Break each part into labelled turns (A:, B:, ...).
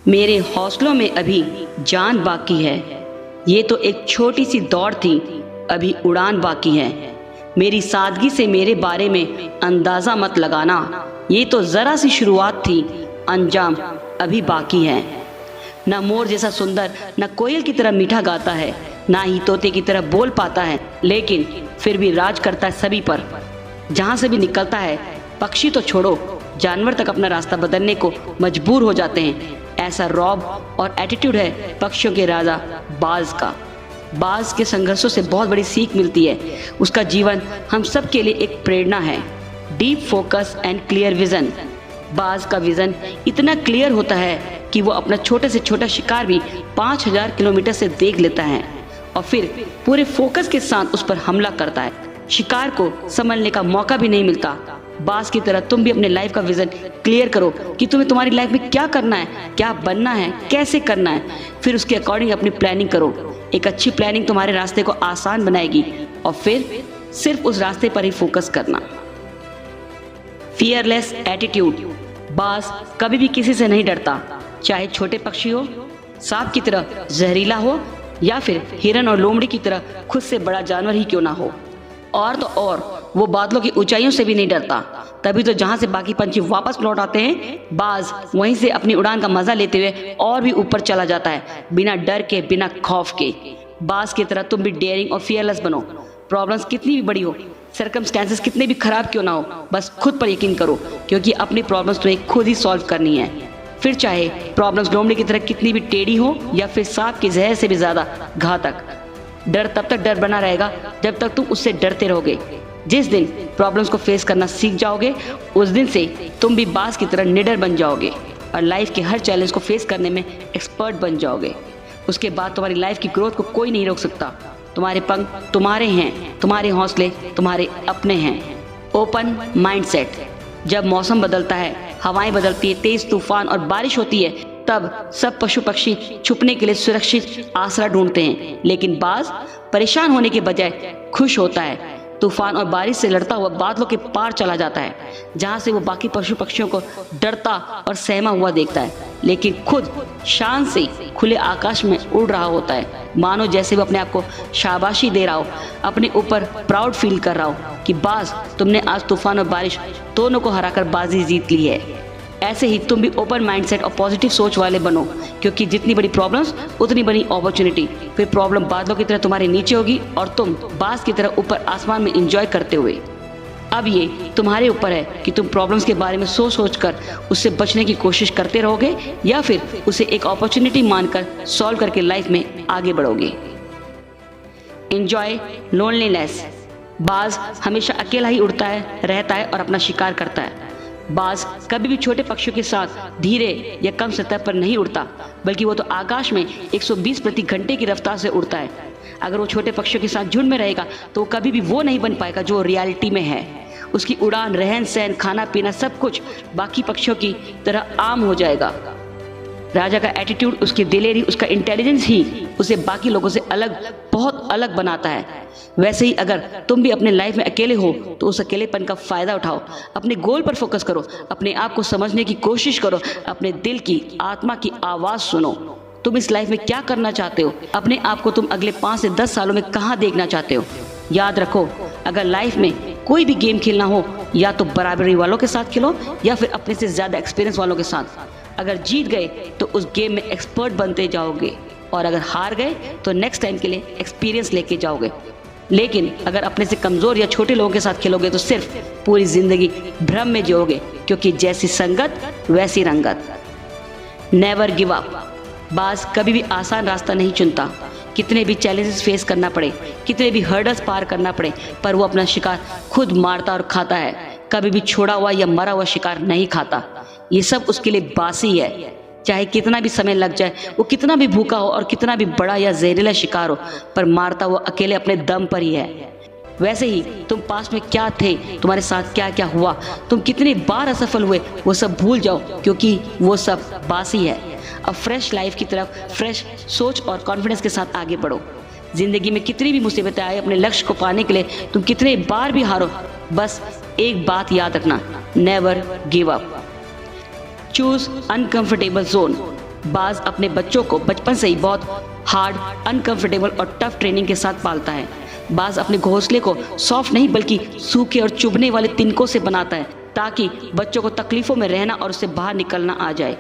A: मेरे हौसलों में अभी जान बाकी है। ये तो एक छोटी सी दौड़ थी, अभी उड़ान बाकी है। मेरी सादगी से मेरे बारे में अंदाज़ा मत लगाना, ये तो ज़रा सी शुरुआत थी, अंजाम अभी बाकी है। न मोर जैसा सुंदर, न कोयल की तरह मीठा गाता है, ना ही तोते की तरह बोल पाता है, लेकिन फिर भी राज करता है सभी पर। जहाँ से भी निकलता है, पक्षी तो छोड़ो, जानवर तक अपना रास्ता बदलने को मजबूर हो जाते हैं। ऐसा रौब और एटीट्यूड है पक्षियों के राजा बाज का। बाज के संघर्षों से बहुत बड़ी सीख मिलती है। उसका जीवन हम सब के लिए एक प्रेरणा है। Deep focus and clear vision. बाज का विजन इतना क्लियर होता है कि वो अपना छोटे से छोटा शिकार भी 5000 किलोमीटर से देख लेता है और फिर पूरे फोकस के साथ उस पर हमला करता है। शिकार को संभलने का मौका भी नहीं मिलता। बाज की तरह तुम भी अपने लाइफ का विजन क्लियर करो कि तुम्हें तुम्हारी लाइफ में क्या करना है, क्या बनना है, कैसे करना है। फिर उसके अकॉर्डिंग अपनी प्लानिंग करो। एक अच्छी प्लानिंग तुम्हारे रास्ते को आसान बनाएगी और फिर सिर्फ उस रास्ते पर ही फोकस करना। Fearless attitude. बाज कभी भी किसी से नहीं डरता, चाहे छोटे पक्षी हो, सांप की तरह जहरीला हो, या फिर हिरन और लोमड़ी की तरह खुद से बड़ा जानवर ही क्यों ना हो। और तो और वो बादलों की ऊंचाइयों से भी नहीं डरता। तभी तो जहां से बाकी पंछी वापस लौट आते हैं, बाज वहीं से अपनी उड़ान का मजा लेते हुए और भी ऊपर चला जाता है, बिना डर के, बिना खौफ के। बाज की तरह तुम भी डेयरिंग और फियरलेस बनो। प्रॉब्लम्स कितनी भी बड़ी हो, सर्कमस्टेंसेस कितने भी खराब क्यों ना हो, बस खुद पर यकीन करो, क्योंकि अपनी प्रॉब्लम्स तुम्हें खुद ही सॉल्व करनी है। फिर चाहे प्रॉब्लम्स लोमड़ी की तरह कितनी भी टेढ़ी हो या फिर सांप के जहर से भी ज्यादा घातक। डर तब तक डर बना रहेगा जब तक तुम उससे डरते रहोगे। जिस दिन प्रॉब्लम्स को फेस करना सीख जाओगे, उस दिन से तुम भी बाज की तरह निडर बन जाओगे और लाइफ के हर चैलेंज को फेस करने में एक्सपर्ट बन जाओगे। उसके बाद तुम्हारी लाइफ की ग्रोथ को कोई नहीं रोक सकता। तुम्हारे पंख तुम्हारे हैं, तुम्हारे हौसले तुम्हारे अपने हैं। Open mindset. जब मौसम बदलता है, हवाएं बदलती है, तेज तूफान और बारिश होती है, तब सब पशु पक्षी छुपने के लिए सुरक्षित आसरा ढूंढते हैं, लेकिन बाज परेशान होने के बजाय खुश होता है। तूफान और बारिश से लड़ता हुआ बादलों के पार चला जाता है, जहां से वो बाकी पशु पक्षियों को डरता और सहमा हुआ देखता है, लेकिन खुद शान से खुले आकाश में उड़ रहा होता है, मानो जैसे वो अपने आप को शाबाशी दे रहा हो, अपने ऊपर प्राउड फील कर रहा हो कि बाज, तुमने आज तूफान और बारिश दोनों को हराकर बाजी जीत ली है। ऐसे ही तुम भी ओपन माइंडसेट और पॉजिटिव सोच वाले बनो, क्योंकि जितनी बड़ी प्रॉब्लम्स उतनी बड़ी अपॉर्चुनिटी। फिर प्रॉब्लम बादलों की तरह तुम्हारे नीचे होगी और तुम बाज की तरह ऊपर आसमान में एंजॉय करते हुए। अब ये तुम्हारे ऊपर है कि तुम प्रॉब्लम्स के बारे में सोच सोच कर उससे बचने की कोशिश करते रहोगे या फिर उसे एक अपॉर्चुनिटी मानकर सॉल्व करके लाइफ में आगे बढ़ोगे। Enjoy loneliness. बाज हमेशा अकेला ही उड़ता है, रहता है और अपना शिकार करता है। बाज कभी भी छोटे पक्षियों के साथ धीरे या कम सतह पर नहीं उड़ता, बल्कि वो तो आकाश में 120 प्रति घंटे की रफ्तार से उड़ता है। अगर वो छोटे पक्षियों के साथ झुंड में रहेगा तो कभी भी वो नहीं बन पाएगा जो रियलिटी में है। उसकी उड़ान, रहन सहन, खाना पीना सब कुछ बाकी पक्षियों की तरह आम हो जाएगा। राजा का एटीट्यूड, उसकी दिलेरी, उसका इंटेलिजेंस ही उसे बाकी लोगों से अलग, बहुत अलग बनाता है। वैसे ही अगर तुम भी अपने लाइफ में अकेले हो तो उस अकेलेपन का फायदा उठाओ। अपने गोल पर फोकस करो, अपने आप को समझने की कोशिश करो, अपने दिल की, आत्मा की आवाज सुनो। तुम इस लाइफ में क्या करना चाहते हो, अपने आप को तुम अगले 5 से 10 सालों में कहाँ देखना चाहते हो। याद रखो, अगर लाइफ में कोई भी गेम खेलना हो, या तो बराबरी वालों के साथ खेलो या फिर अपने से ज्यादा एक्सपीरियंस वालों के साथ। अगर जीत गए तो उस गेम में एक्सपर्ट बनते जाओगे, और अगर हार गए तो नेक्स्ट टाइम के लिए एक्सपीरियंस लेके जाओगे। लेकिन अगर अपने से कमजोर या छोटे लोगों के साथ खेलोगे तो सिर्फ पूरी जिंदगी भ्रम में जियोगे, क्योंकि जैसी संगत वैसी रंगत। Never give up. बाज कभी भी आसान रास्ता नहीं चुनता। कितने भी चैलेंजेस फेस करना पड़े, कितने भी हर्डल्स पार करना पड़े, पर वो अपना शिकार खुद मारता और खाता है। कभी भी छोड़ा हुआ या मरा हुआ शिकार नहीं खाता। ये सब उसके लिए बासी है। चाहे कितना भी समय लग जाए, वो कितना भी भूखा हो और कितना भी बड़ा या जहरीला शिकार हो, पर मारता वो अकेले अपने दम पर ही है। वैसे ही तुम पास्ट में क्या थे, तुम्हारे साथ क्या क्या हुआ, तुम कितनी बार असफल हुए, वो सब भूल जाओ, क्योंकि वो सब बासी है। अब फ्रेश लाइफ की तरफ फ्रेश सोच और कॉन्फिडेंस के साथ आगे बढ़ो। जिंदगी में कितनी भी मुसीबतें आए, अपने लक्ष्य को पाने के लिए तुम कितने बार भी हारो, बस एक बात याद रखना, never give up. Choose uncomfortable zone. बाज अपने बच्चों को बचपन से ही बहुत हार्ड, अनकंफर्टेबल और टफ ट्रेनिंग के साथ पालता है। बाज अपने घोंसले को सॉफ्ट नहीं बल्कि सूखे और चुभने वाले तिनकों से बनाता है ताकि बच्चों को तकलीफों में रहना और उससे बाहर निकलना आ जाए।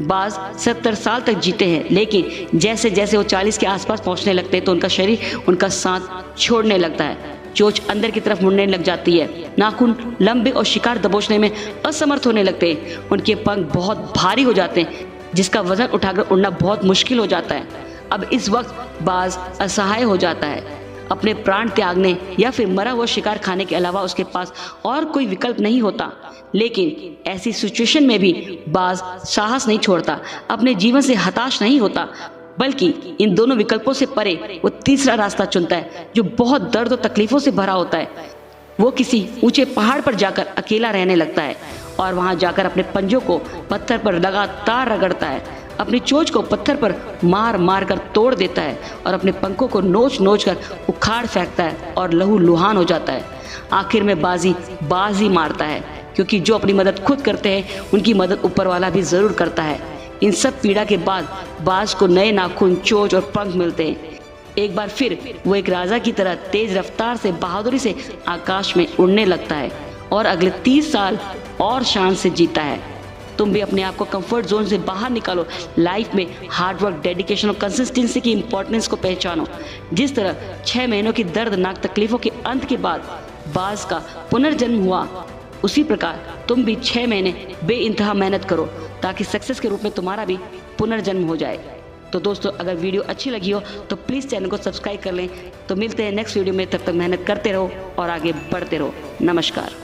A: बाज 70 साल तक जीते हैं, लेकिन जैसे जैसे वो 40 के आसपास पहुंचने लगते हैं तो उनका शरीर उनका साथ छोड़ने लगता है। चोंच अंदर की तरफ मुड़ने लग जाती है, नाखून लंबे और शिकार दबोचने में असमर्थ होने लगते हैं। उनके पंख बहुत भारी हो जाते हैं, जिसका वजन उठाकर उड़ना बहुत मुश्किल हो जाता है। अब इस वक्त बाज असहाय हो जाता है। अपने प्राण त्यागने या फिर मरा हुआ शिकार खाने के अलावा उसके पास और कोई विकल्प नहीं होता। लेकिन ऐसी सिचुएशन में भी बाज साहस नहीं छोड़ता, अपने जीवन से हताश नहीं होता, बल्कि इन दोनों विकल्पों से परे वो तीसरा रास्ता चुनता है जो बहुत दर्द और तकलीफों से भरा होता है। वो किसी ऊंचे पहाड़ पर जाकर अकेला रहने लगता है और वहां जाकर अपने पंजों को पत्थर पर लगातार रगड़ता है, अपनी चोंच को पत्थर पर मार मार कर तोड़ देता है और अपने पंखों को नोच नोच कर उखाड़ फेंकता है और लहू लुहान हो जाता है। आखिर में बाज ही मारता है, क्योंकि जो अपनी मदद खुद करते हैं उनकी मदद ऊपर वाला भी जरूर करता है। इन सब पीड़ा के बाद बाज को नए नाखून, चोंच और पंख मिलते हैं। एक बार फिर वो एक राजा की तरह तेज रफ्तार से बहादुरी से आकाश में उड़ने लगता है और अगले 30 साल और शान से जीता है। तुम भी अपने आप को कंफर्ट जोन से बाहर निकालो, लाइफ में हार्ड वर्क, डेडिकेशन और कंसिस्टेंसी की इंपॉर्टेंस को पहचानो। जिस तरह 6 महीनों की दर्दनाक तकलीफों के अंत के बाद बाज का पुनर्जन्म हुआ, उसी प्रकार तुम भी 6 महीने बेइंतहा मेहनत करो ताकि सक्सेस के रूप में तुम्हारा भी पुनर्जन्म हो जाए। तो दोस्तों, अगर वीडियो अच्छी लगी हो तो प्लीज़ चैनल को सब्सक्राइब कर लें। तो मिलते हैं नेक्स्ट वीडियो में, तब तक मेहनत करते रहो और आगे बढ़ते रहो। नमस्कार।